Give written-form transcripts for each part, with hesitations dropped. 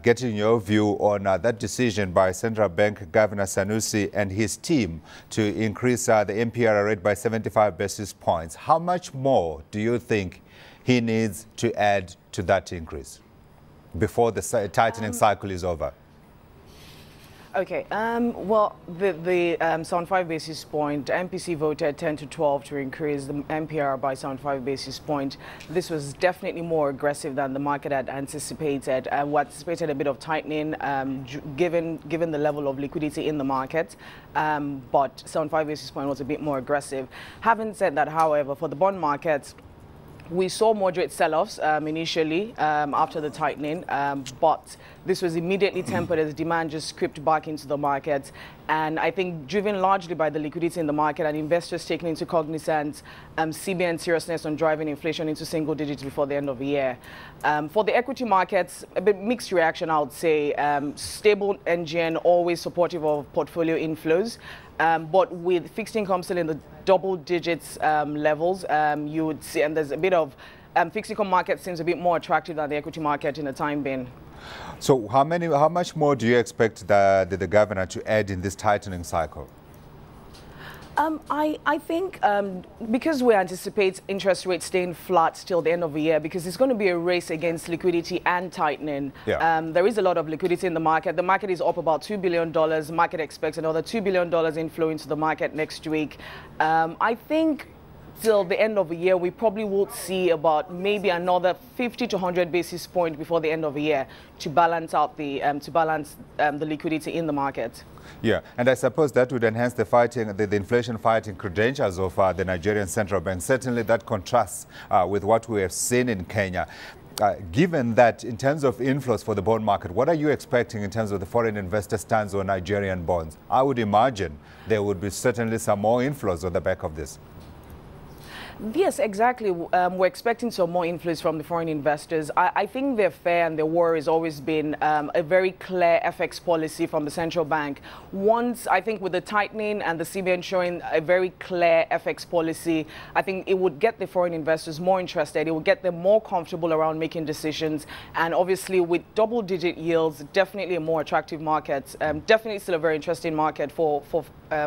Getting your view on that decision by Central Bank Governor Sanusi and his team to increase the MPR rate by 75 basis points. How much more do you think he needs to add to that increase before the tightening cycle is over? Okay, well, the 75 basis point, MPC voted 10 to 12 to increase the MPR by 75 basis point. This was definitely more aggressive than the market had anticipated. We anticipated a bit of tightening given the level of liquidity in the market, but 75 basis point was a bit more aggressive. Having said that, however, for the bond market, we saw moderate sell-offs initially after the tightening, but this was immediately tempered as demand just crept back into the market. And I think driven largely by the liquidity in the market and investors taking into cognizance CBN seriousness on driving inflation into single digits before the end of the year. For the equity markets, a bit mixed reaction, I would say. Stable NGN, always supportive of portfolio inflows. But with fixed income still in the double digits levels, you would see, and there's a bit of fixed income market seems a bit more attractive than the equity market in the time being. So how much more do you expect the governor to add in this tightening cycle? I think because we anticipate interest rates staying flat till the end of the year, because it's going to be a race against liquidity and tightening. Yeah. There is a lot of liquidity in the market. The market is up about $2 billion. The market expects another $2 billion inflow into the market next week. I think till the end of the year, we probably will see about maybe another 50 to 100 basis points before the end of the year to balance out the liquidity in the market. Yeah, and I suppose that would enhance the inflation fighting credentials of the Nigerian Central Bank. Certainly that contrasts with what we have seen in Kenya. Given that, in terms of inflows for the bond market, what are you expecting in terms of the foreign investor stance on Nigerian bonds? I would imagine there would be certainly some more inflows on the back of this. Yes, exactly. We're expecting some more inflows from the foreign investors. I think their fear and their worry has always been a very clear FX policy from the central bank. Once, I think with the tightening and the CBN showing a very clear FX policy, I think it would get the foreign investors more interested. It would get them more comfortable around making decisions. And obviously with double-digit yields, definitely a more attractive market. Definitely still a very interesting market for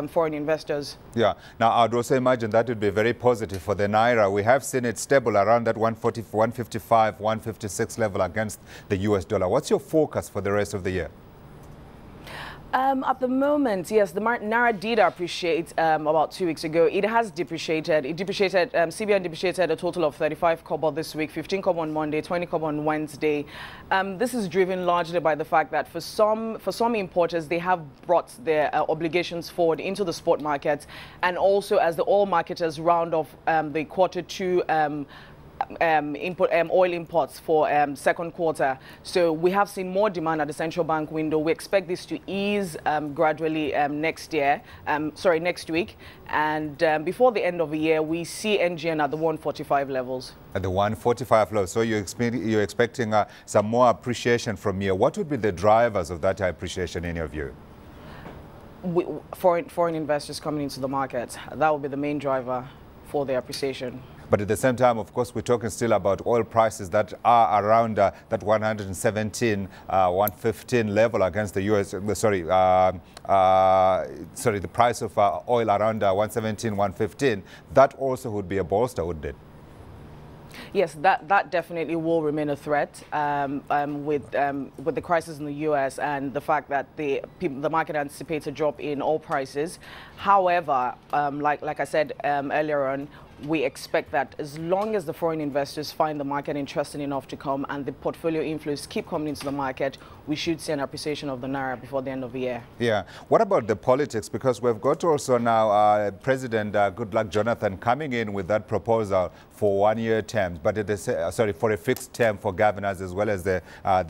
foreign investors. Yeah. Now, I'd also imagine that would be very positive for the Naira. We have seen it stable around that 140, 155, 156 level against the US dollar. What's your forecast for the rest of the year? At the moment, yes, the Naira did appreciate about 2 weeks ago. It has depreciated. CBN depreciated a total of 35 kobo this week, 15 kobo on Monday, 20 kobo on Wednesday. This is driven largely by the fact that for some importers, they have brought their obligations forward into the spot market, and also as the oil marketers round off the Q2 oil imports for second quarter. So we have seen more demand at the central bank window. We expect this to ease gradually next week. And before the end of the year, we see NGN at the 145 levels. At the 145 level. So you're expecting some more appreciation from here. What would be the drivers of that appreciation in your view? Foreign investors coming into the market. That will be the main driver for the appreciation. But at the same time, of course, we're talking still about oil prices that are around that 117, 115 level against the US. The price of oil around 117, 115. That also would be a bolster, wouldn't it? Yes, that definitely will remain a threat with the crisis in the US and the fact that the market anticipates a drop in oil prices. However, like I said earlier on, we expect that as long as the foreign investors find the market interesting enough to come and the portfolio inflows keep coming into the market, we should see an appreciation of the Naira before the end of the year. Yeah. What about the politics? Because we've got also now President Goodluck Jonathan coming in with that proposal for 1-year terms, but for a fixed term for governors as well as the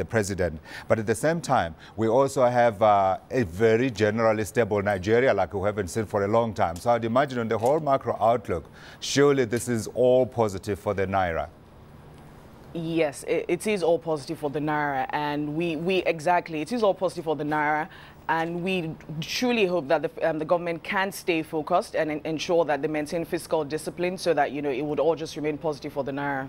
president. But at the same time, we also have a very generally stable Nigeria like we haven't seen for a long time. So I'd imagine on the whole macro outlook, surely this is all positive for the Naira. Yes, it is all positive for the Naira, and it is all positive for the Naira, and we truly hope that the government can stay focused and ensure that they maintain fiscal discipline so that, it would all just remain positive for the Naira.